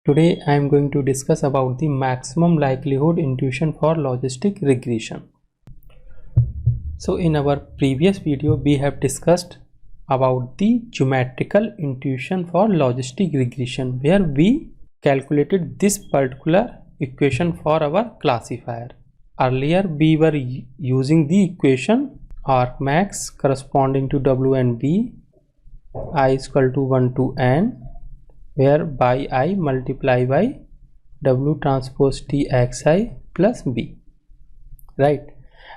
Today I am going to discuss about the maximum likelihood intuition for logistic regression. So in our previous video we have discussed about the geometrical intuition for logistic regression, where we calculated this particular equation for our classifier. Earlier we were using the equation argmax corresponding to W and B, I is equal to 1 to n, where by I multiply by W transpose T xi plus B, right?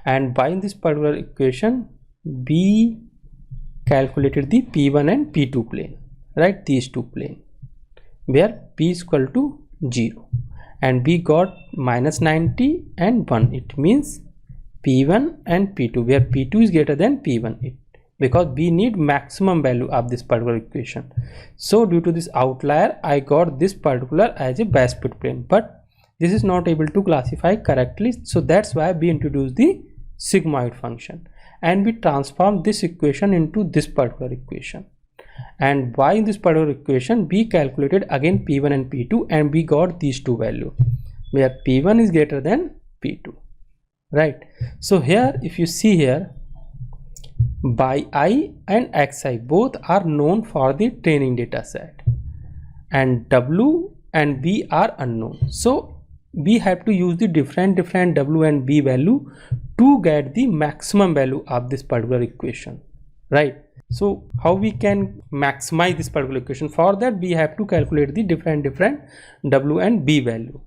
And by this particular equation we calculated the P1 and P2 plane, right? These two plane, where P is equal to 0 and we got minus 90 and 1. It means P1 and P2, where P2 is greater than P1, because we need maximum value of this particular equation. So due to this outlier I got this particular as a best fit plane, but this is not able to classify correctly, so that's why we introduced the sigmoid function and we transform this equation into this particular equation. And by this particular equation we calculated again P1 and P2 and we got these two values, where P1 is greater than P2, right? So here if you see here, by I and xi both are known for the training data set and W and B are unknown, so we have to use the different W and B value to get the maximum value of this particular equation, right? So how we can maximize this particular equation? For that we have to calculate the different W and B value,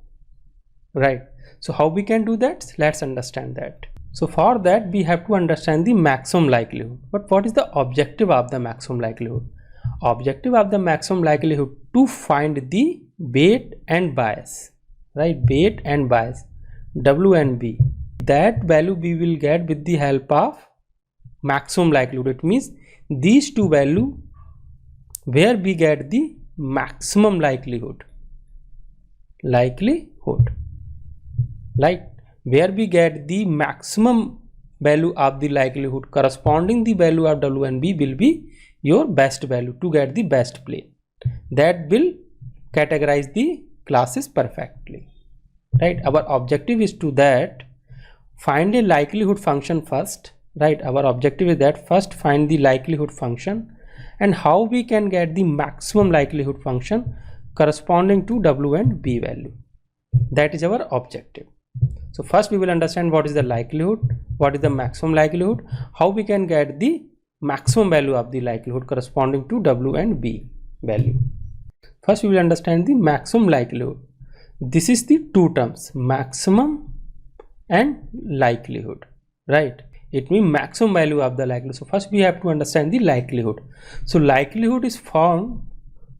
right? So how we can do that? Let's understand that. So for that we have to understand the maximum likelihood. But what is the objective of the maximum likelihood? Objective of the maximum likelihood to find the weight and bias, right? Weight and bias, W and B. That value we will get with the help of maximum likelihood. It means these two value where we get the maximum likelihood, right? Where we get the maximum value of the likelihood corresponding the value of W and B will be your best value to get the best plane. That will categorize the classes perfectly, right? Our objective is to that find a likelihood function first, right? Our objective is that first find the likelihood function and how we can get the maximum likelihood function corresponding to W and B value. That is our objective. So first we will understand what is the likelihood, what is the maximum likelihood, how we can get the maximum value of the likelihood corresponding to W and B value. First we will understand the maximum likelihood. This is the two terms, maximum and likelihood, right? It means maximum value of the likelihood. So first we have to understand the likelihood. So likelihood is found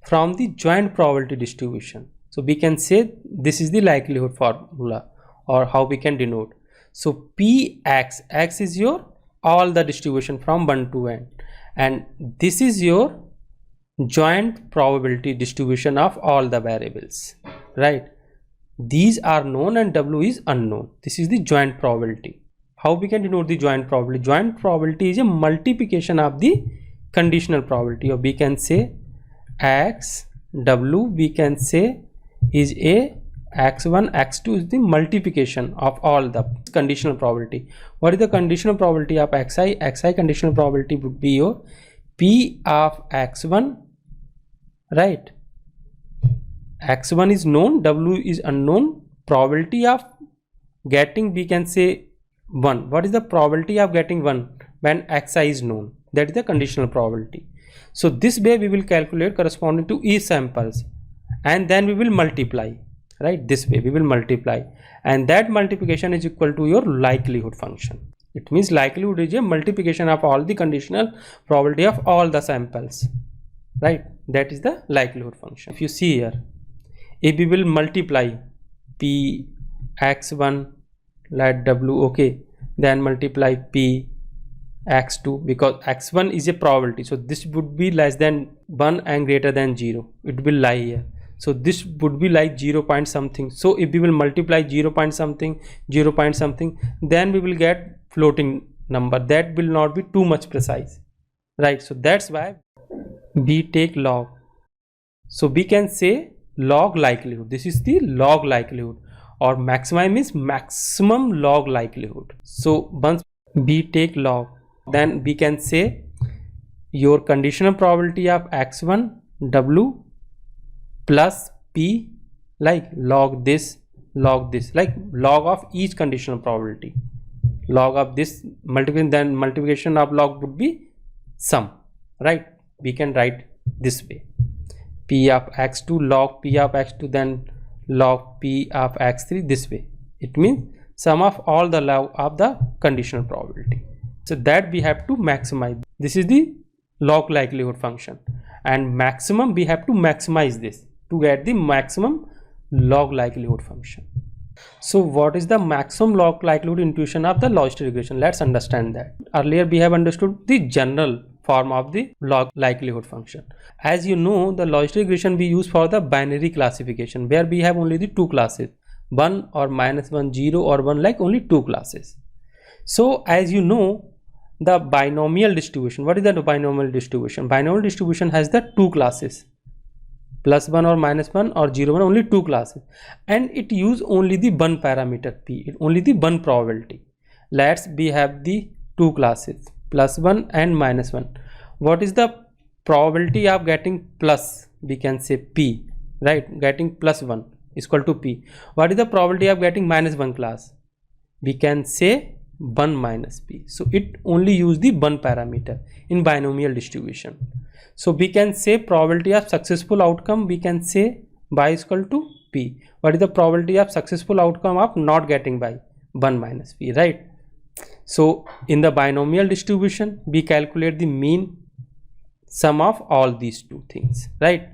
from the joint probability distribution. So we can say this is the likelihood formula, or how we can denote. So Px, x is your all the distribution from 1 to n, and this is your joint probability distribution of all the variables, right? These are known and W is unknown. This is the joint probability. How we can denote the joint probability? Joint probability is a multiplication of the conditional probability, or we can say x W, we can say is a x1 x2 is the multiplication of all the conditional probability. What is the conditional probability of xi? Xi conditional probability would be your P of x1, right? X1 is known, W is unknown. Probability of getting, we can say 1. What is the probability of getting 1 when xi is known? That is the conditional probability. So this way we will calculate corresponding to each samples and then we will multiply, right? This way we will multiply, and that multiplication is equal to your likelihood function. It means likelihood is a multiplication of all the conditional probability of all the samples, right? That is the likelihood function. If you see here, if we will multiply P x1 let W, okay, then multiply P x2, because x1 is a probability, so this would be less than 1 and greater than 0. It will lie here. So this would be like 0 point something. So if we will multiply 0 point something, 0 point something, then we will get floating number. That will not be too much precise, right? So that's why we take log. So we can say log likelihood. This is the log likelihood, or maximum is maximum log likelihood. So once we take log, then we can say your conditional probability of x1 w plus p, like log this, like log of each conditional probability, log of this multiplication, then multiplication of log would be sum, right? We can write this way, p of x2 log p of x2, then log p of x3, this way. It means sum of all the log of the conditional probability. So that we have to maximize. This is the log likelihood function, and maximum we have to maximize this to get the maximum log likelihood function. So what is the maximum log likelihood intuition of the logistic regression? Let's understand that. Earlier we have understood the general form of the log likelihood function. As you know, the logistic regression we use for the binary classification, where we have only the two classes, 1 or -1, 0 or 1, like only two classes. So as you know, the binomial distribution, what is the binomial distribution? Binomial distribution has the two classes, +1 or -1 or 0, 1, only two classes, and it use only the one parameter p, only the one probability. Let's we have the two classes, +1 and -1. What is the probability of getting plus? We can say p, right? Getting +1 is equal to p. What is the probability of getting -1 class? We can say 1 minus p. So it only use the one parameter in binomial distribution. So we can say probability of successful outcome, we can say y is equal to p. What is the probability of successful outcome of not getting by? 1 minus p, right? So in the binomial distribution we calculate the mean sum of all these two things, right?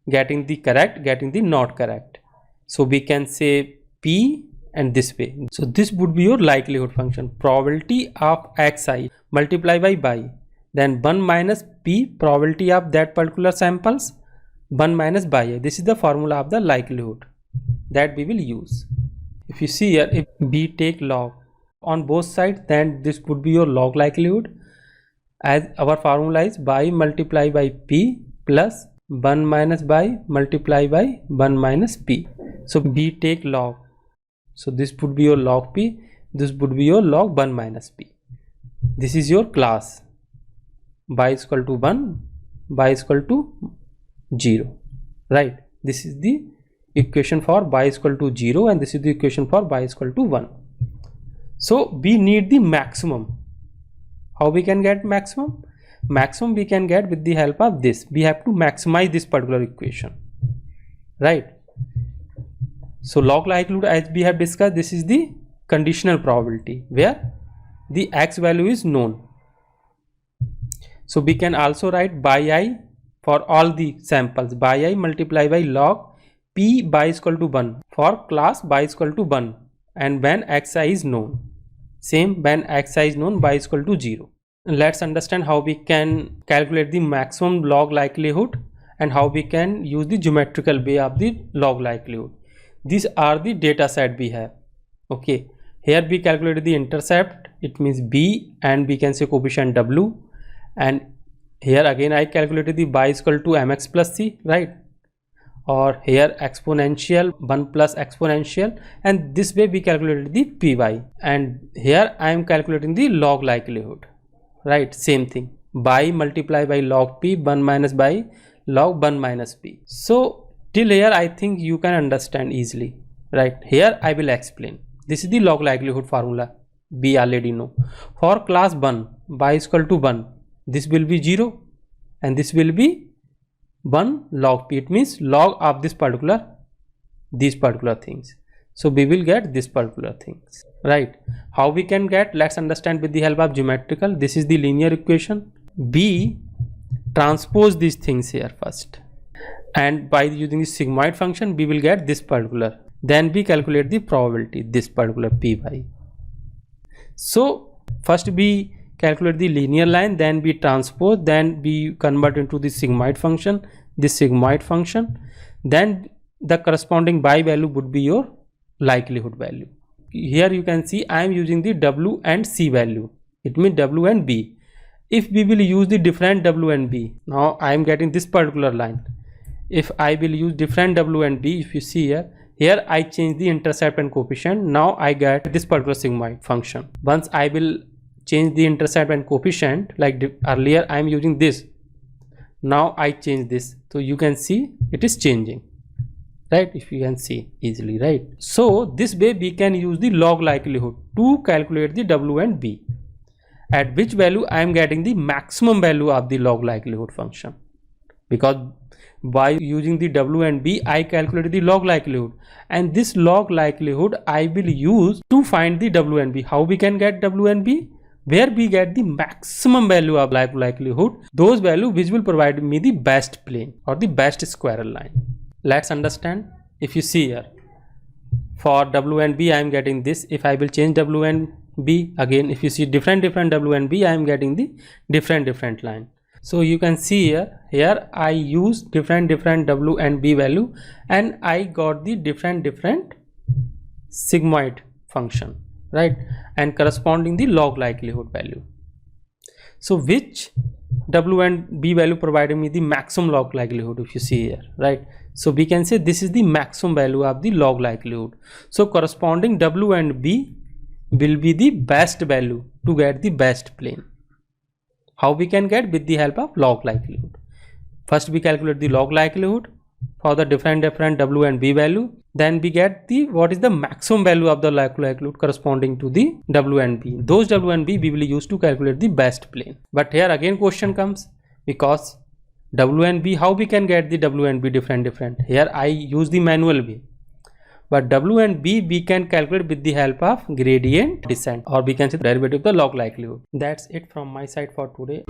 Getting the correct, getting the not correct. So we can say p and this way. So this would be your likelihood function, probability of xi multiply by y, then 1 minus p, probability of that particular samples, 1 minus by. This is the formula of the likelihood that we will use. If you see here, if we take log on both sides, then this would be your log likelihood, as our formula is y multiply by p plus 1 minus y multiply by 1 minus p. So we take log, so this would be your log p, this would be your log 1 minus p. This is your class, y is equal to 1, y is equal to 0, right? This is the equation for y is equal to 0, and this is the equation for y is equal to 1. So we need the maximum. How we can get maximum? Maximum we can get with the help of this. We have to maximize this particular equation, right? So log likelihood, as we have discussed, this is the conditional probability where the x value is known. So we can also write by I for all the samples, by I multiply by log p by is equal to 1 for class by is equal to 1, and when xi is known. Same, when xi is known, y is equal to 0. Let's understand how we can calculate the maximum log likelihood and how we can use the geometrical way of the log likelihood. These are the data set we have. Okay, here we calculated the intercept, it means b, and we can say coefficient w, and here again I calculated the y is equal to mx plus c, right? Or here exponential 1 plus exponential, and this way we calculated the py, and here I am calculating the log likelihood, right? Same thing, by multiply by log p, 1 minus by log 1 minus p. So till here I think you can understand easily, right? Here I will explain. This is the log likelihood formula we already know. For class 1, y is equal to 1, this will be 0 and this will be 1 log p. It means log of this particular, these particular things. So we will get this particular things, right? How we can get? Let's understand with the help of geometrical. This is the linear equation. We transpose these things here first, and by using the sigmoid function we will get this particular. Then we calculate the probability, this particular py. So first we calculate the linear line, then we transpose, then we convert into the sigmoid function, this sigmoid function, then the corresponding y value would be your likelihood value. Here you can see I am using the w and c value, it means w and b. If we will use the different w and b, now I am getting this particular line, if I will use different W and B, if you see here I change the intercept and coefficient. Now I get this particular sigmoid function. Once I will change the intercept and coefficient, like earlier I am using this, now I change this, so you can see it is changing, right? If you can see easily, right? So this way we can use the log likelihood to calculate the W and B, at which value I am getting the maximum value of the log likelihood function, because by using the W and B I calculated the log likelihood, and this log likelihood I will use to find the W and B. How we can get W and B? Where we get the maximum value of likelihood, those value which will provide me the best plane or the best squirrel line. Let's understand. If you see here, for W and B I am getting this. If I will change W and B, again if you see different W and B, I am getting the different line. So you can see here I use different W and B value, and I got the different sigmoid function, right, and corresponding the log likelihood value. So which W and B value provided me the maximum log likelihood, if you see here, right? So we can say this is the maximum value of the log likelihood. So corresponding W and B will be the best value to get the best plane. How we can get? With the help of log likelihood. First we calculate the log likelihood for the different W and B value. Then we get the what is the maximum value of the likelihood corresponding to the W and B. Those W and B we will use to calculate the best plane. But here again question comes, because W and B, how we can get the W and B different? Here I use the manual way. But W and B we can calculate with the help of gradient descent, or we can say derivative of the log likelihood. That's it from my side for today.